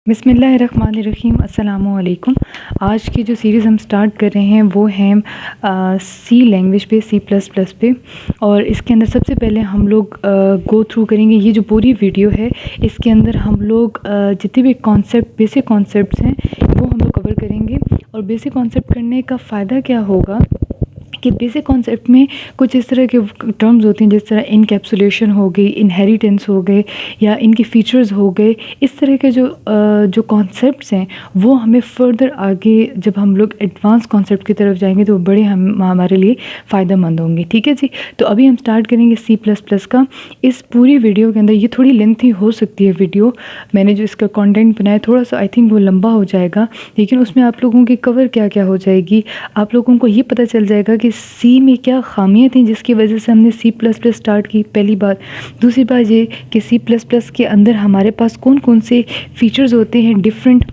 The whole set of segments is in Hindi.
बिस्मिल्लाहिर्रहमानिर्रहीम अस्सलामुअलैकुम। आज की जो सीरीज़ हम स्टार्ट कर रहे हैं वो है सी लैंग्वेज पे, सी प्लस प्लस पे। और इसके अंदर सबसे पहले हम लोग गो थ्रू करेंगे ये जो पूरी वीडियो है। इसके अंदर हम लोग जितने भी कॉन्सेप्ट, बेसिक कॉन्सेप्ट्स हैं वो हम लोग कवर करेंगे। और बेसिक कॉन्सेप्ट करने का फ़ायदा क्या होगा कि बेसिक कॉन्सेप्ट में कुछ इस तरह के टर्म्स होती हैं, जिस तरह इनकैप्सुलेशन हो गई, इनहेरिटेंस हो गए, या इनके फीचर्स हो गए। इस तरह के जो कॉन्सेप्ट्स हैं वो हमें फ़र्दर आगे जब हम लोग एडवांस कॉन्सेप्ट की तरफ जाएंगे तो वो बड़े हमारे लिए फ़ायदेमंद होंगे। ठीक है जी। तो अभी हम स्टार्ट करेंगे सी प्लस प्लस का। इस पूरी वीडियो के अंदर ये थोड़ी लेंथी हो सकती है वीडियो, मैंने जो इसका कंटेंट बनाया थोड़ा सा आई थिंक वो लंबा हो जाएगा, लेकिन उसमें आप लोगों की कवर क्या क्या हो जाएगी, आप लोगों को ये पता चल जाएगा कि सी में क्या ख़ामियाँ थी जिसकी वजह से हमने सी प्लस प्लस स्टार्ट की, पहली बात। दूसरी बात ये कि सी प्लस प्लस के अंदर हमारे पास कौन कौन से फ़ीचर्स होते हैं डिफरेंट,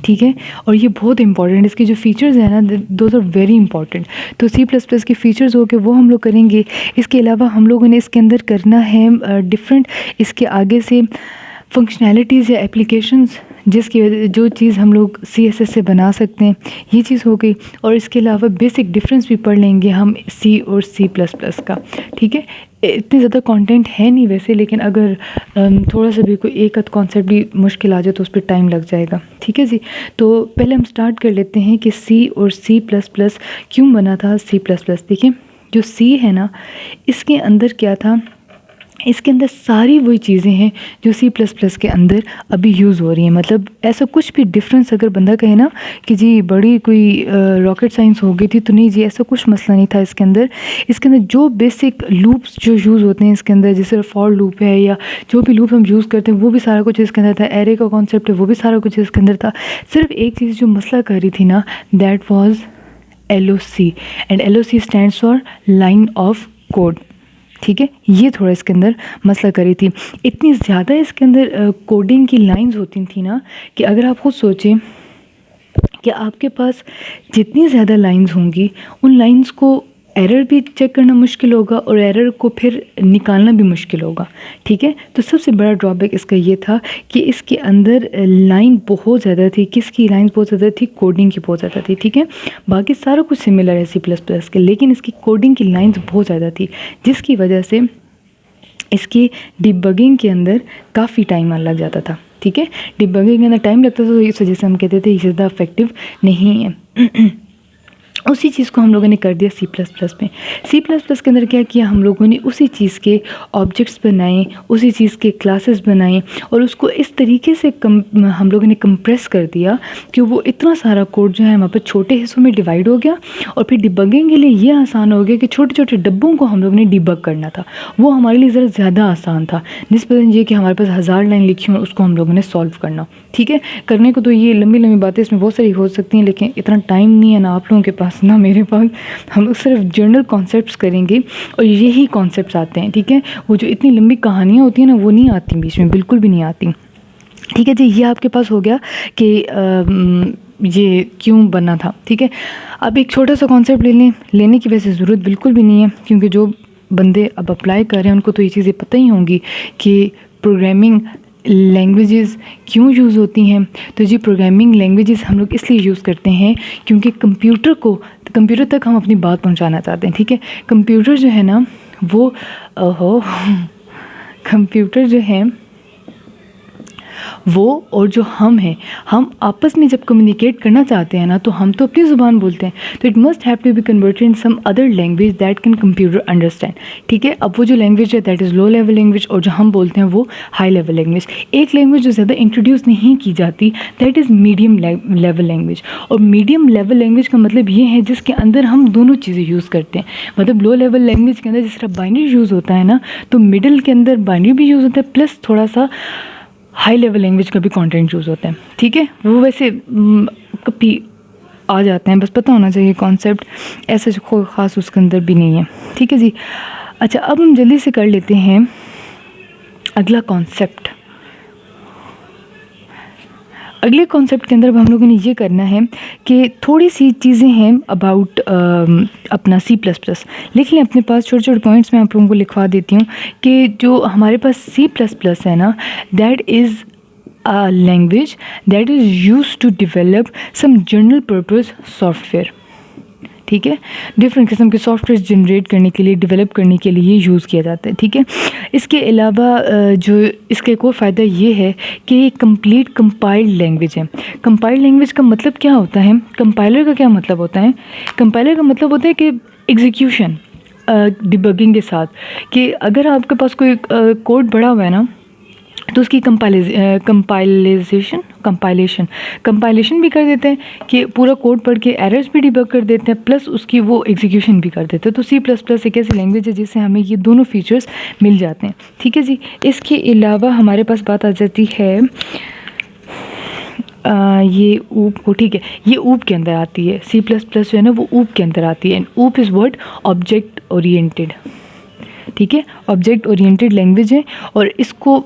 ठीक है। और ये बहुत इंपॉर्टेंट, इसके जो फीचर्स हैं ना दोज आर वेरी इंपॉर्टेंट। तो सी प्लस प्लस के फीचर्स हो के वो हम लोग करेंगे। इसके अलावा हम लोगों ने इसके अंदर करना है डिफरेंट इसके आगे से फंक्शनैलिटीज़ या एप्लीकेशंस, जिसकी वजह जो चीज़ हम लोग CSS से बना सकते हैं, ये चीज़ हो गई। और इसके अलावा बेसिक डिफरेंस भी पढ़ लेंगे हम सी और सी प्लस प्लस का। ठीक है, इतने ज़्यादा कंटेंट है नहीं वैसे, लेकिन अगर थोड़ा सा भी कोई एक आध कॉन्सेप्ट भी मुश्किल आ जाए तो उस पर टाइम लग जाएगा। ठीक है जी। तो पहले हम स्टार्ट कर लेते हैं कि सी और सी प्लस प्लस क्यों बना था सी प्लस प्लस। देखिए, जो सी है ना, इसके अंदर क्या था, इसके अंदर सारी वही चीज़ें हैं जो सी प्लस प्लस के अंदर अभी यूज़ हो रही हैं। मतलब ऐसा कुछ भी डिफरेंस अगर बंदा कहे ना कि जी बड़ी कोई रॉकेट साइंस हो गई थी, तो नहीं जी, ऐसा कुछ मसला नहीं था। इसके अंदर जो बेसिक लूप्स जो यूज़ होते हैं इसके अंदर, जैसे फॉर लूप है या जो भी लूप हम यूज़ करते हैं वो भी सारा कुछ इसके अंदर था। एरे का कॉन्सेप्ट है वो भी सारा कुछ इसके अंदर था। सिर्फ एक चीज़ जो मसला कर रही थी ना, that was LOC, and LOC stands for line of code. ठीक है, ये थोड़ा इसके अंदर मसला करी थी। इतनी ज़्यादा इसके अंदर कोडिंग की लाइंस होती थी ना कि अगर आप खुद सोचें कि आपके पास जितनी ज़्यादा लाइंस होंगी, उन लाइंस को एरर भी चेक करना मुश्किल होगा और एरर को फिर निकालना भी मुश्किल होगा। ठीक है, तो सबसे बड़ा ड्रॉबैक इसका ये था कि इसके अंदर लाइन बहुत ज़्यादा थी। किसकी लाइन बहुत ज़्यादा थी? कोडिंग की बहुत ज़्यादा थी। ठीक है, बाकी सारा कुछ सिमिलर है सी प्लस प्लस के, लेकिन इसकी कोडिंग की लाइन्स बहुत ज़्यादा थी, जिसकी वजह से इसकी डिबगिंग के अंदर काफ़ी टाइम लग जाता था। ठीक है, डिबगिंग के अंदर टाइम लगता था, तो इस वजह से हम कहते थे ये ज़्यादा इफेक्टिव नहीं है। उसी चीज़ को हम लोगों ने कर दिया सी प्लस प्लस में। सी प्लस प्लस के अंदर क्या किया हम लोगों ने, उसी चीज़ के ऑब्जेक्ट्स बनाए, उसी चीज़ के क्लासेस बनाए, और उसको इस तरीके से हम लोगों ने कंप्रेस कर दिया कि वो इतना सारा कोड जो है वहाँ पर छोटे हिस्सों में डिवाइड हो गया। और फिर डिबगिंग के लिए ये आसान हो गया कि छोटे छोटे डब्बों को हम लोगों ने डिबग करना था, वो हमारे लिए ज़रा ज़्यादा आसान था निस्बतन ये कि हमारे पास 1000 लाइन लिखी हो और उसको हम लोगों ने सॉल्व करना। ठीक है, करने को तो ये लंबी लंबी बातें इसमें बहुत सारी हो सकती हैं, लेकिन इतना टाइम नहीं है ना आप लोगों के पास ना मेरे पास। हम लोग सिर्फ जनरल कॉन्सेप्ट्स करेंगे और यही कॉन्सेप्ट्स आते हैं। ठीक है, वो जो इतनी लंबी कहानियाँ होती हैं ना वो नहीं आती बीच में, बिल्कुल भी नहीं आती। ठीक है जी, ये आपके पास हो गया कि ये क्यों बना था। ठीक है, अब एक छोटा सा कॉन्सेप्ट लेने की वैसे ज़रूरत बिल्कुल भी नहीं है, क्योंकि जो बंदे अब अप्लाई कर रहे हैं उनको तो ये चीज़ें पता ही होंगी कि प्रोग्रामिंग लैंग्वेजेस क्यों यूज़ होती हैं। तो जी प्रोग्रामिंग लैंग्वेजेस हम लोग इसलिए यूज़ करते हैं क्योंकि कंप्यूटर तक हम अपनी बात पहुंचाना चाहते हैं। ठीक है, कंप्यूटर जो है ना वो कंप्यूटर जो है वो और जो हम हैं, हम आपस में जब कम्युनिकेट करना चाहते हैं ना तो हम तो अपनी ज़ुबान बोलते हैं, तो it must have to be converted in some other language that can computer understand. ठीक है, अब वो जो लैंग्वेज है that is low level language, और जो हम बोलते हैं वो हाई लेवल लैंग्वेज। एक लैंग्वेज जो ज़्यादा इंट्रोड्यूस नहीं की जाती that is medium level language. और मीडियम लेवल लैंग्वेज का मतलब ये है जिसके अंदर हम दोनों चीज़ें यूज़ करते हैं। मतलब लो लेवल लैंग्वेज के अंदर जिस तरह बाइनरी यूज़ होता है ना, तो मिडिल के अंदर बाइनरी भी यूज़ होता है प्लस थोड़ा सा हाई लेवल लैंग्वेज का भी कंटेंट यूज़ होता है। ठीक है, वो वैसे कभी आ जाते हैं, बस पता होना चाहिए कॉन्सेप्ट, ऐसा जो कोई ख़ास उसके अंदर भी नहीं है। ठीक है जी। अच्छा, अब हम जल्दी से कर लेते हैं अगला कॉन्सेप्ट। अगले कॉन्सेप्ट के अंदर हम लोगों ने ये करना है कि थोड़ी सी चीज़ें हैं अबाउट अपना सी प्लस प्लस, लिख लें अपने पास छोटे छोटे पॉइंट्स मैं आप लोगों को लिखवा देती हूँ कि जो हमारे पास सी प्लस प्लस है ना, that is language that is use to develop some general purpose software. ठीक है, डिफरेंट किस्म के सॉफ्टवेयर जनरेट करने के लिए, डेवलप करने के लिए यूज़ किया जाता है। ठीक है, इसके अलावा जो इसका एक और फ़ायदा ये है कि ये कंप्लीट कंपाइल्ड लैंग्वेज है। कंपाइल्ड लैंग्वेज का मतलब क्या होता है, कंपाइलर का क्या मतलब होता है? कंपाइलर का मतलब होता है कि एग्जीक्यूशन डिबगिंग के साथ, कि अगर आपके पास कोई कोड बड़ा हुआ है ना, तो उसकी कंपाइलेशन भी कर देते हैं कि पूरा कोड पढ़ के एरर्स भी डिबग कर देते हैं, प्लस उसकी वो एग्जीक्यूशन भी कर देते हैं। तो C++ एक ऐसी लैंग्वेज है जिससे हमें ये दोनों फीचर्स मिल जाते हैं। ठीक है जी, इसके अलावा हमारे पास बात आ जाती है ये ऊप को। ठीक है, ये ऊप के अंदर आती है। C++ जो है ना वो ऊप के अंदर आती है। एंड ऊप इज़ वर्ड ऑब्जेक्ट ओरिएंटेड। ठीक है, ऑब्जेक्ट ओरिएंटेड लैंग्वेज है। और इसको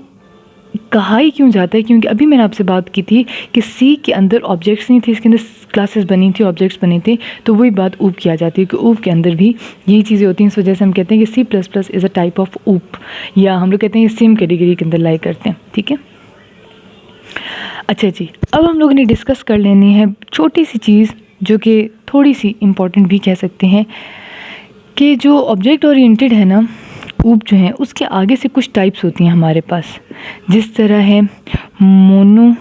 कहा ही क्यों जाता है, क्योंकि अभी मैंने आपसे बात की थी कि सी के अंदर ऑब्जेक्ट्स नहीं थे, इसके अंदर क्लासेस बनी थी, ऑब्जेक्ट्स बने थे। तो वही बात ऊप की आ जाती है कि ऊप के अंदर भी यही चीज़ें होती हैं। इस वजह से हम कहते हैं कि C++ is a type of ऊप, या हम लोग कहते हैं सेम कैटेगरी के अंदर लाई करते हैं। ठीक है, अच्छा जी, अब हम लोगों ने डिस्कस कर लेनी है छोटी सी चीज़ जो कि थोड़ी सी इम्पॉर्टेंट भी कह सकते हैं, कि जो ऑब्जेक्ट ओरिएंटेड है ना, ऊप जो है उसके आगे से कुछ टाइप्स होती हैं हमारे पास। जिस तरह है मोनोलिथिक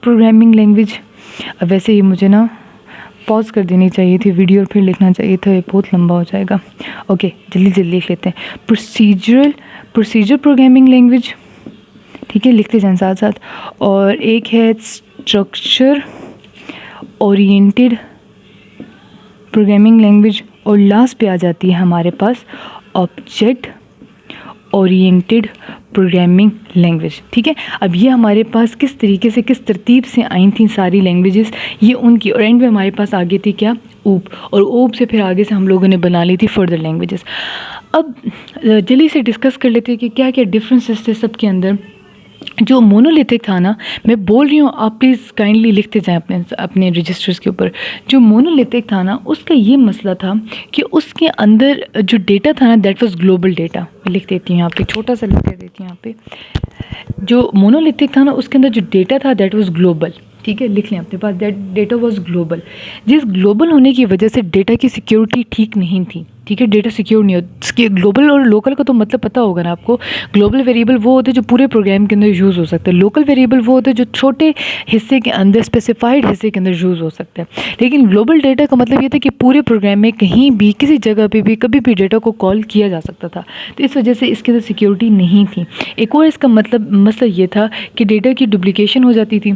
प्रोग्रामिंग लैंग्वेज। अब वैसे ही मुझे ना पॉज कर देनी चाहिए थी वीडियो और फिर लिखना चाहिए था, ये बहुत लंबा हो जाएगा। ओके, जल्दी जल्दी लिख लेते हैं। Procedure programming language. ठीक है, लिखते जाएं साथ साथ। और एक है स्ट्रक्चर ओरिएंटेड प्रोग्रामिंग लैंग्वेज। और लास्ट पे आ जाती है हमारे पास ऑब्जेक्ट ओरिएंटेड प्रोग्रामिंग लैंग्वेज। ठीक है, अब ये हमारे पास किस तरीके से, किस तरतीब से आई थी सारी लैंग्वेजेस, ये उनकी। और एंड में हमारे पास आगे थी क्या, ऊप। और ऊप से फिर आगे से हम लोगों ने बना ली थी फर्दर लैंग्वेजेस। अब जल्दी से डिस्कस कर लेते हैं कि क्या क्या डिफरेंसेस थे सबके अंदर। जो मोनोलिथिक था ना, मैं बोल रही हूँ, आप प्लीज़ काइंडली लिखते जाएं अपने रजिस्टर्स के ऊपर। जो मोनोलिथिक था ना, उसका ये मसला था कि उसके अंदर जो डेटा था ना, दैट वाज ग्लोबल डेटा। मैं लिख देती हूँ यहाँ पे, छोटा सा लिख देती हूँ यहाँ पे। जो मोनोलिथिक था ना, उसके अंदर जो डेटा था दैट वाज ग्लोबल। ठीक है, लिख लें अपने पास, दैट डेटा वाज ग्लोबल। जिस ग्लोबल होने की वजह से डेटा की सिक्योरिटी ठीक नहीं थी। ठीक है, डेटा सिक्योर नहीं होता। ग्लोबल और लोकल का तो मतलब पता होगा ना आपको। ग्लोबल वेरिएबल वो होते हैं जो पूरे प्रोग्राम के अंदर यूज़ हो सकते हैं। लोकल वेरिएबल वो होते हैं जो छोटे हिस्से के अंदर, स्पेसिफाइड हिस्से के अंदर यूज़ हो सकते हैं। लेकिन ग्लोबल डेटा का मतलब ये था कि पूरे प्रोग्राम में कहीं भी, किसी जगह पे भी, कभी भी डेटा को कॉल किया जा सकता था। तो इस वजह से इसके अंदर सिक्योरिटी नहीं थी। एक और इसका मतलब मसला ये था कि डेटा की डुप्लीकेशन हो जाती थी,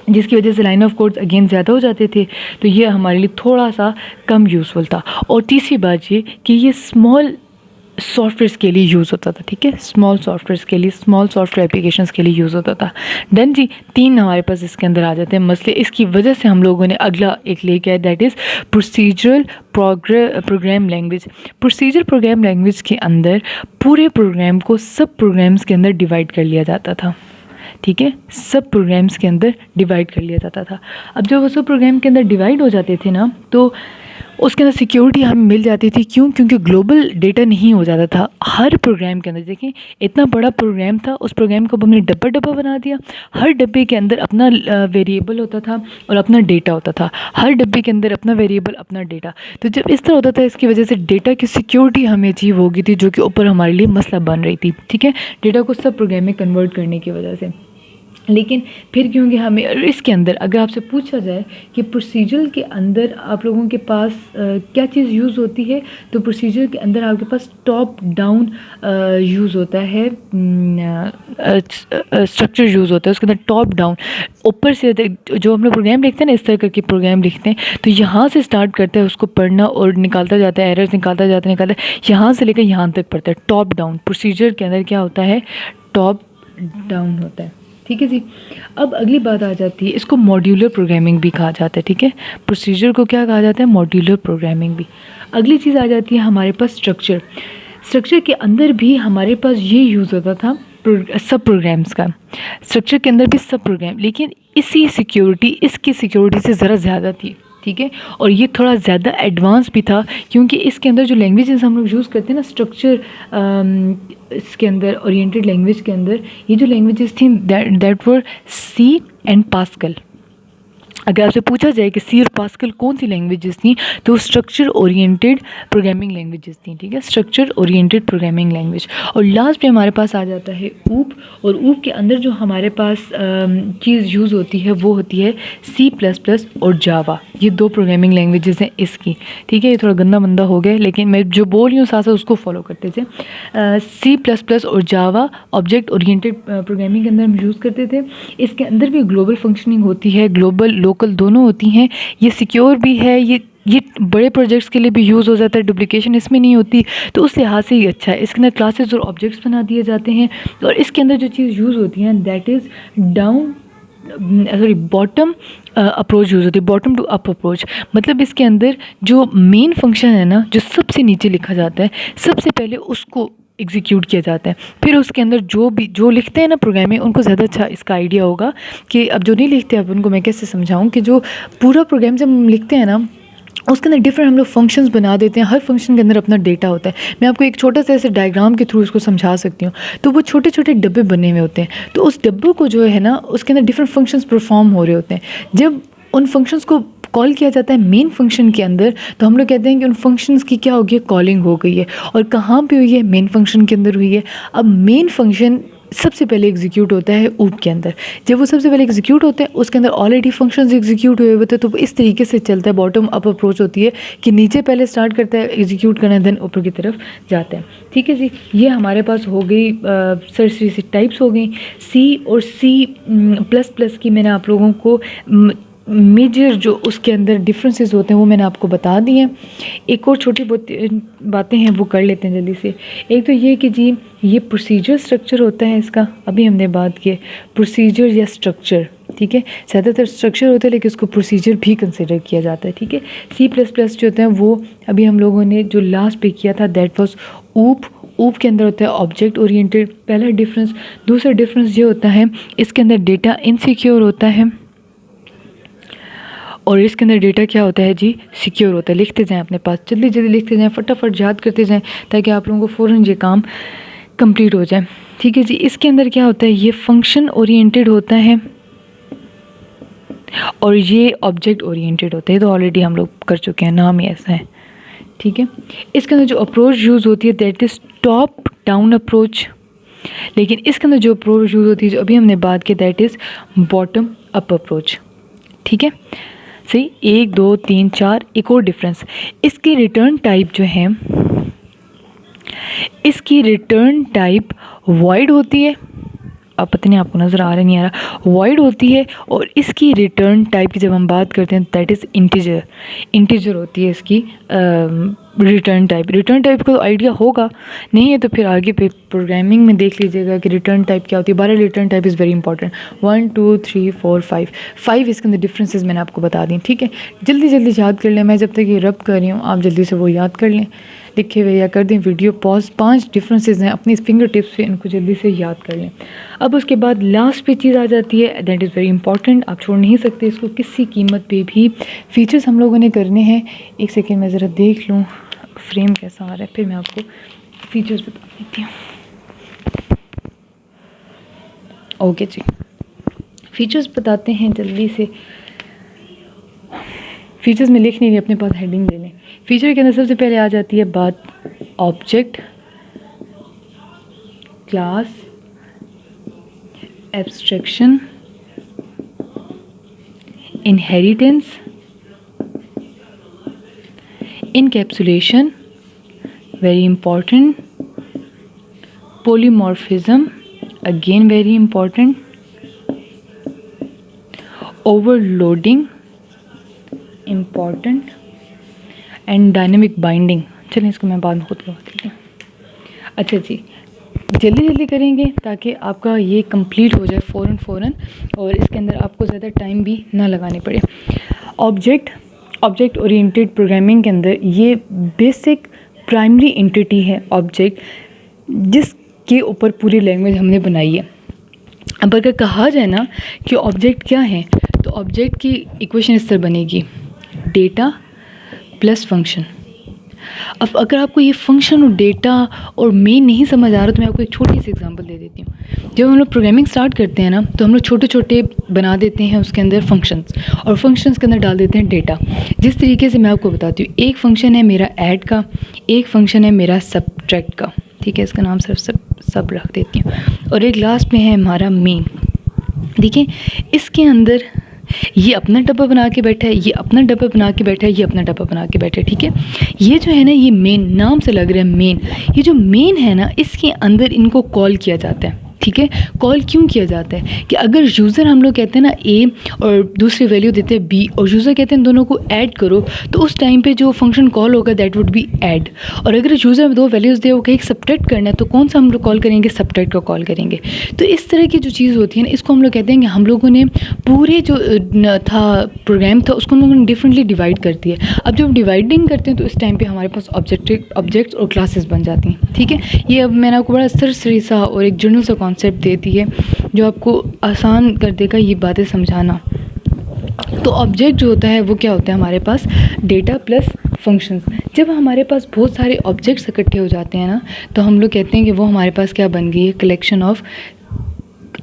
जिसकी वजह से लाइन ऑफ कोड्स अगेन ज़्यादा हो जाते थे। तो ये हमारे लिए थोड़ा सा कम यूज़फुल था। और तीसरी बात ये कि ये स्मॉल सॉफ्टवेयर्स के लिए यूज़ होता था। ठीक है, स्मॉल सॉफ्टवेयर्स के लिए, स्मॉल सॉफ्टवेयर एप्लीकेशंस के लिए यूज़ होता था। डन जी, 3 हमारे पास इसके अंदर आ जाते हैं मसले। इसकी वजह से हम लोगों ने अगला एक लेके आया, that is procedural programme language. Procedure programme language के अंदर पूरे प्रोग्राम को सब प्रोग्राम्स के अंदर डिवाइड कर लिया जाता था। ठीक है, सब प्रोग्राम्स के अंदर डिवाइड कर लिया जाता था। अब जब वो सब प्रोग्राम के अंदर डिवाइड हो जाते थे ना, तो उसके अंदर सिक्योरिटी हमें मिल जाती थी। क्यों? क्योंकि ग्लोबल डेटा नहीं हो जाता था हर प्रोग्राम के अंदर। देखें, इतना बड़ा प्रोग्राम था, उस प्रोग्राम को हमने डब्बा डब्बा बना दिया। हर डब्बे के अंदर अपना वेरिएबल होता था और अपना डेटा होता था। हर डब्बे के अंदर अपना वेरिएबल, अपना डेटा। तो जब इस तरह होता था, इसकी वजह से डेटा की सिक्योरिटी हमें अचीव हो गई थी, जो कि ऊपर हमारे लिए मसला बन रही थी। ठीक है, डेटा को सब प्रोग्राम में कन्वर्ट करने की वजह से। लेकिन फिर क्योंकि हमें इसके अंदर अगर आपसे पूछा जाए कि प्रोसीजर के अंदर आप लोगों के पास क्या चीज़ यूज़ होती है, तो प्रोसीजर के अंदर आपके पास टॉप डाउन यूज़ होता है, स्ट्रक्चर यूज़ होता है। उसके अंदर टॉप डाउन, ऊपर से जो हम लोग प्रोग्राम लिखते हैं ना, इस तरह करके प्रोग्राम लिखते हैं, तो यहाँ से स्टार्ट करता है उसको पढ़ना और निकालता जाता है, एरर्स निकालता जाता है, यहाँ से लेकर यहाँ तक पढ़ता है। टॉप डाउन प्रोसीजर के अंदर क्या होता है, टॉप डाउन होता है। ठीक है जी, अब अगली बात आ जाती है, इसको मॉड्यूलर प्रोग्रामिंग भी कहा जाता है। ठीक है, प्रोसीजर को क्या कहा जाता है, मॉड्यूलर प्रोग्रामिंग भी। अगली चीज़ आ जाती है हमारे पास स्ट्रक्चर। स्ट्रक्चर के अंदर भी हमारे पास ये यूज़ होता था सब प्रोग्राम्स का। स्ट्रक्चर के अंदर भी सब प्रोग्राम, लेकिन इसकी सिक्योरिटी से ज़रा ज़्यादा थी। ठीक है। और ये थोड़ा ज़्यादा एडवांस भी था क्योंकि इसके अंदर जो लैंग्वेजेस हम लोग यूज़ करते हैं ना स्ट्रक्चर इसके अंदर ओरिएंटेड लैंग्वेज के अंदर ये जो लैंग्वेजेस थी that were C and Pascal. अगर आपसे पूछा जाए कि सी और पास्कल कौन सी लैंग्वेजेस थी तो स्ट्रक्चर ओरिएंटेड प्रोग्रामिंग लैंग्वेजेस थी, ठीक है, स्ट्रक्चर ओरिएंटेड प्रोग्रामिंग लैंग्वेज। और लास्ट पे हमारे पास आ जाता है ऊप, और ऊप के अंदर जो हमारे पास चीज़ यूज़ होती है वो होती है C++ और जावा। ये दो प्रोग्रामिंग लैंग्वेजेस हैं इसकी, ठीक है। ये थोड़ा गंदा मंदा हो गया लेकिन मैं जो बोल रही हूँ साथ साथ उसको फॉलो करते थे। C++ और जावा ऑब्जेक्ट ओरिएंटेड प्रोग्रामिंग के अंदर हम यूज़ करते थे। इसके अंदर भी ग्लोबल फंक्शनिंग होती है, ग्लोबल लोकल दोनों होती हैं। ये सिक्योर भी है, ये बड़े प्रोजेक्ट्स के लिए भी यूज़ हो जाता है, डुप्लीकेशन इसमें नहीं होती, तो उस लिहाज से ये अच्छा है। इसके अंदर क्लासेस और ऑब्जेक्ट्स बना दिए जाते हैं। और इसके अंदर जो चीज़ यूज़ होती है that is bottom approach use होती है, बॉटम टू अप अप्रोच। मतलब इसके अंदर जो मेन फंक्शन है ना, जो सबसे नीचे लिखा जाता है, सबसे पहले उसको एग्जीक्यूट किया जाता है। फिर उसके अंदर जो लिखते हैं ना प्रोग्रामिंग, उनको ज़्यादा अच्छा इसका आइडिया होगा कि अब जो नहीं लिखते अब उनको मैं कैसे समझाऊं कि जो पूरा प्रोग्राम जब हम लिखते हैं ना उसके अंदर डिफरेंट हम लोग फंक्शंस बना देते हैं। हर फंक्शन के अंदर अपना डेटा होता है। मैं आपको एक छोटा सा ऐसे डायग्राम के थ्रू इसको समझा सकती हूँ। तो वो छोटे छोटे डब्बे बने हुए होते हैं, तो उस डब्बों को जो है ना उसके अंदर डिफरेंट फंक्शंस परफॉर्म हो रहे होते हैं। जब उन फंक्शंस को कॉल किया जाता है मेन फंक्शन के अंदर, तो हम लोग कहते हैं कि उन फंक्शंस की क्या हो गई है, कॉलिंग हो गई है। और कहाँ पे हुई है, मेन फंक्शन के अंदर हुई है। अब मेन फंक्शन सबसे पहले एग्जीक्यूट होता है ऊप के अंदर। जब वो सबसे पहले एग्जीक्यूट होता है उसके अंदर ऑलरेडी फंक्शंस एग्जीक्यूट हुए होते हैं, तो इस तरीके से चलता है। बॉटम अप अप्रोच होती है कि नीचे पहले स्टार्ट करता है एग्जीक्यूट करना, देन ऊपर की तरफ जाता है, ठीक है जी। ये हमारे पास हो गई सरसरी सी टाइप्स हो गई। सी और C++ की मैंने आप लोगों को मेजर जो उसके अंदर डिफरेंसेस होते हैं वो मैंने आपको बता दिए हैं। एक और छोटी बहुत बातें हैं वो कर लेते हैं जल्दी से। एक तो ये कि जी ये प्रोसीजर स्ट्रक्चर होता है इसका, अभी हमने बात की प्रोसीजर या स्ट्रक्चर, ठीक है। ज़्यादातर स्ट्रक्चर होता है लेकिन उसको प्रोसीजर भी कंसिडर किया जाता है, ठीक है। C++ जो होता है वो अभी हम लोगों ने जो लास्ट पे किया था दैट वाज ऊप के अंदर होता है ऑब्जेक्ट ओरिएंटेड, पहला डिफरेंस। दूसरा डिफरेंस ये होता है इसके अंदर डेटा इनसिक्योर होता है और इसके अंदर डेटा क्या होता है जी, सिक्योर होता है। लिखते जाएं अपने पास, जल्दी जल्दी लिखते जाएं, फटाफट याद करते जाएं ताकि आप लोगों को फ़ौरन ये काम कंप्लीट हो जाए, ठीक है जी। इसके अंदर क्या होता है, ये फंक्शन ओरिएंटेड होता है और ये ऑब्जेक्ट ओरिएंटेड होता है। तो ऑलरेडी हम लोग कर चुके हैं, नाम ही ऐसा है, ठीक है। इसके अंदर जो अप्रोच यूज़ होती है that is top down approach, लेकिन इसके अंदर जो अप्रोच यूज़ होती है जो अभी हमने बात की that is bottom up approach, ठीक है। सही, 1 2 3 4। एक और डिफरेंस, इसकी रिटर्न टाइप जो है, इसकी रिटर्न टाइप वॉइड होती है। अब पता नहीं आपको नज़र आ रहा नहीं आ रहा, वॉइड होती है। और इसकी रिटर्न टाइप की जब हम बात करते हैं दैट इज़ इंटीजर होती है इसकी रिटर्न टाइप का आइडिया होगा, नहीं है तो फिर आगे पे प्रोग्रामिंग में देख लीजिएगा कि रिटर्न टाइप क्या होती है। 12 return type is very important. 1 2 3 4 5 इसके अंदर डिफरेंसेस मैंने आपको बता दी, ठीक है। जल्दी जल्दी याद कर लें, मैं जब तक ये रब कर रही हूँ आप जल्दी से वो याद कर लें, लिखे हुए या कर दें वीडियो पॉज। 5 डिफरेंसेस हैं अपनी फिंगर टिप्स पे, इनको जल्दी से याद कर लें। अब उसके बाद लास्ट पे चीज़ आ जाती है दैट इज़ वेरी इंपॉर्टेंट, आप छोड़ नहीं सकते इसको किसी कीमत पे भी। फीचर्स हम लोगों ने करने हैं। एक सेकेंड मैं ज़रा देख लूँ फ्रेम कैसा आ रहा है, फिर मैं आपको फीचर्स बता देती हूँ। ओके जी, फीचर्स बताते हैं जल्दी से। फीचर्स में लिख नहीं रही, अपने पास हेडिंग ले लें। फीचर के अंदर सबसे पहले आ जाती है बात object, class, abstraction, inheritance, encapsulation, very important, polymorphism, again very important, overloading, important, and dynamic binding। चलिए इसको मैं बाद में खुद करवाती हूँ। अच्छा जी, जल्दी जल्दी करेंगे ताकि आपका ये कंप्लीट हो जाए फ़ौरन और इसके अंदर आपको ज़्यादा टाइम भी ना लगाने पड़े। ऑब्जेक्ट ओरिएंटेड प्रोग्रामिंग के अंदर ये बेसिक प्राइमरी एंटिटी है ऑब्जेक्ट, जिसके ऊपर पूरी लैंग्वेज हमने बनाई है। अब अगर कहा जाए ना कि ऑब्जेक्ट क्या है, तो ऑब्जेक्ट की इक्वेशन इस तरह बनेगी डेटा प्लस फंक्शन। अब अगर आपको ये फंक्शन और डेटा और मेन नहीं समझ आ रहा तो मैं आपको एक छोटी सी एग्जांपल दे देती हूँ। जब हम लोग प्रोग्रामिंग स्टार्ट करते हैं ना तो हम लोग छोटे छोटे बना देते हैं उसके अंदर फंक्शंस, और फंक्शंस के अंदर डाल देते हैं डेटा। जिस तरीके से मैं आपको बताती हूँ, एक फंक्शन है मेरा ऐड का, एक फंक्शन है मेरा सब्ट्रैक्ट का, ठीक है, इसका नाम सिर्फ सब रख देती हूँ, और एक लास्ट में है हमारा मेन। देखिए इसके अंदर ये अपना डब्बा बना के बैठा है, ये अपना डब्बा बना के बैठा है, ये अपना डब्बा बना के बैठा है, ठीक है। ये जो है ना, ये मेन, नाम से लग रहा है मेन, ये जो मेन है ना, इसके अंदर इनको कॉल किया जाता है, ठीक है। कॉल क्यों किया जाता है कि अगर यूज़र, हम लोग कहते हैं ना ए और दूसरी वैल्यू देते हैं बी, और यूज़र कहते हैं दोनों को ऐड करो, तो उस टाइम पे जो फंक्शन कॉल होगा दैट वुड बी ऐड। और अगर यूज़र दो वैल्यूज़ दे, वो कहीं सब्ट्रैक्ट करना है, तो कौन सा हम लोग कॉल करेंगे, सब्ट्रैक्ट को कॉल करेंगे। तो इस तरह की जो चीज़ होती है ना, इसको हम लोग कहते हैं कि हम लोगों ने पूरे जो था प्रोग्राम था उसको हम लोगों ने डिफरेंटली डिवाइड कर दिया। अब जब डिवाइडिंग करते हैं तो इस टाइम पे हमारे पास ऑब्जेक्ट्स और क्लासेस बन जाती हैं, ठीक है। ये अब मैंने आपको बड़ा सरसरी सा और एक जनरल सा कॉन्सेप्ट देती है जो आपको आसान कर देगा ये बातें समझाना। तो ऑब्जेक्ट जो होता है वो क्या होता है हमारे पास, डेटा प्लस फंक्शंस। जब हमारे पास बहुत सारे ऑब्जेक्ट्स इकट्ठे हो जाते हैं ना, तो हम लोग कहते हैं कि वो हमारे पास क्या बन गई है, कलेक्शन ऑफ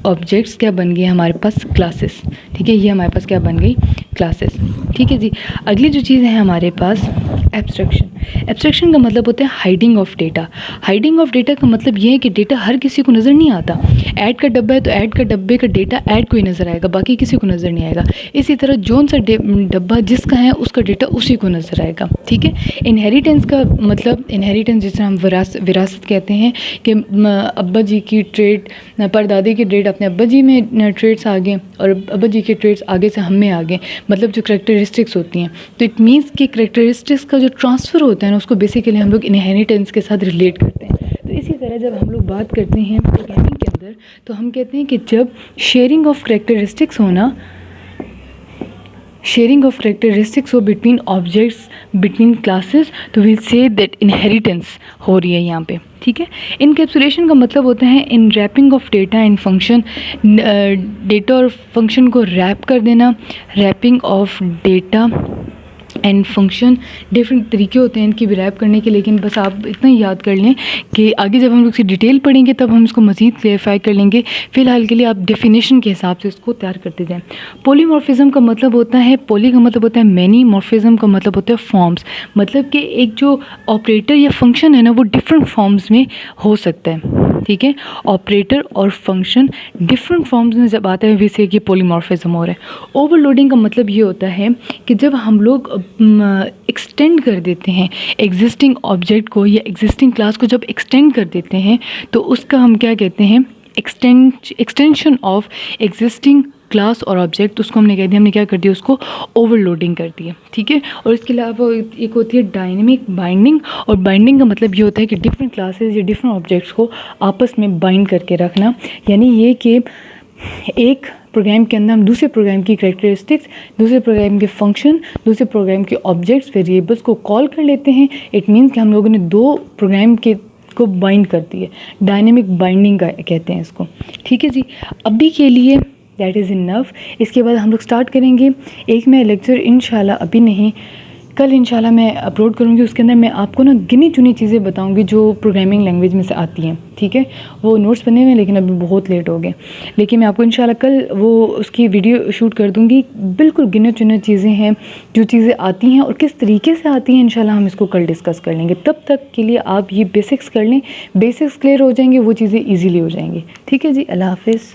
ऑब्जेक्ट्स क्या बन गई है हमारे पास, क्लासेस, ठीक है। ये हमारे पास क्या बन गई, क्लासेस, ठीक है जी। अगली जो चीज़ है हमारे पास एब्स्ट्रैक्शन। एब्स्ट्रैक्शन का मतलब होता है hiding of data. Hiding of data का मतलब ये है कि डेटा हर किसी को नज़र नहीं आता। ऐड का डब्बा है तो ऐड का डब्बे का डेटा ऐड को ही नज़र आएगा, बाकी किसी को नज़र नहीं आएगा। इसी तरह जोन सा डब्बा जिसका है उसका डेटा उसी को नज़र आएगा, ठीक है। इनहेरिटेंस का मतलब, इनहेरिटेंस जिसे हम विरासत कहते हैं कि अब्बा जी की ट्रेड, परदादी की ट्रेड अपने अब्बा जी में ट्रेड्स आ गए और अब्बा जी के ट्रेड्स आगे से हम में आ गए, मतलब जो करेक्टरिस्टिक्स होती हैं। तो इट मीन्स कि करेक्टरिस्टिक्स का जो ट्रांसफ़र होता है ना, उसको बेसिकली हम लोग इनहेरिटेंस के साथ रिलेट करते हैं। तो इसी तरह जब हम लोग बात करते हैं प्रोग्रामिंग के अंदर, तो हम कहते हैं कि जब शेयरिंग ऑफ करेक्टरिस्टिक्स होना, शेयरिंग ऑफ करेक्टरिस्टिक्स हो बिटवीन ऑब्जेक्ट्स, बिटवीन क्लासेस, तो विल से दैट इनहेरिटेंस हो रही है यहाँ पे, ठीक है। इनकैप्सुलेशन का मतलब होता है in wrapping of data and function, data और फंक्शन को रैप कर देना। Wrapping of data and function, different तरीके होते हैं इनकी भी रैप करने के, लेकिन बस आप इतना ही याद कर लें कि आगे जब हम लोग इसकी डिटेल पढ़ेंगे तब हम इसको मज़ीद क्लेरिफाई कर लेंगे। फ़िलहाल के लिए आप डेफिनेशन के हिसाब से इसको तैयार करते जाएँ। पॉलीमॉर्फिज्म का मतलब होता है, पॉली का मतलब होता है मैनी, मॉर्फिज्म का मतलब होता है फॉर्म्स, मतलब कि एक जो ऑपरेटर या फंक्शन है ना वो डिफरेंट फॉर्म्स में हो सकता है, ठीक है। ऑपरेटर और फंक्शन डिफरेंट फॉर्म्स में जब आता है वैसे कि पॉलीमॉर्फिज्म हो रहा है। ओवरलोडिंग का मतलब ये होता है कि जब हम लोग एक्सटेंड कर देते हैं एग्जिस्टिंग ऑब्जेक्ट को या एग्जिस्टिंग क्लास को, जब एक्सटेंड कर देते हैं तो उसका हम क्या कहते हैं, एक्सटेंशन ऑफ एग्जिस्टिंग क्लास और ऑब्जेक्ट। तो उसको हमने कह दिया, हमने क्या कर दिया, उसको ओवरलोडिंग कर दिया, ठीक है। और इसके अलावा एक होती है डायनेमिक बाइंडिंग, और बाइंडिंग का मतलब ये होता है कि डिफरेंट क्लासेस या डिफरेंट ऑब्जेक्ट्स को आपस में बाइंड करके रखना, यानी ये कि एक प्रोग्राम के अंदर हम दूसरे प्रोग्राम की करेक्टरिस्टिक्स, दूसरे प्रोग्राम के फंक्शन, दूसरे प्रोग्राम के ऑब्जेक्ट्स, वेरिएबल्स को कॉल कर लेते हैं। इट मीन्स कि हम लोगों ने दो प्रोग्राम के को बाइंड कर दिए, डायनेमिक बाइंडिंग का कहते हैं इसको, ठीक है जी। अभी के लिए दैट इज़ इनफ। इसके बाद हम लोग स्टार्ट करेंगे एक मैं लेक्चर, इंशाल्लाह अभी नहीं कल इंशाल्लाह मैं अपलोड करूँगी। उसके अंदर मैं आपको ना गिनी चुनी चीज़ें बताऊँगी जो प्रोग्रामिंग लैंग्वेज में से आती हैं, ठीक है। वो नोट्स बने हुए हैं लेकिन अभी बहुत लेट हो गए, लेकिन मैं आपको इंशाल्लाह कल वो उसकी वीडियो शूट कर दूँगी। बिल्कुल गिने चुने चीज़ें हैं जो चीज़ें आती हैं और किस तरीके से आती हैं, इंशाल्लाह हम इसको कल डिस्कस कर लेंगे। तब तक के लिए आप ये बेसिक्स कर लें, बेसिक्स क्लियर हो जाएंगे, वो चीज़ें ईजीली हो जाएंगी, ठीक है जी। अल्लाह हाफिज़।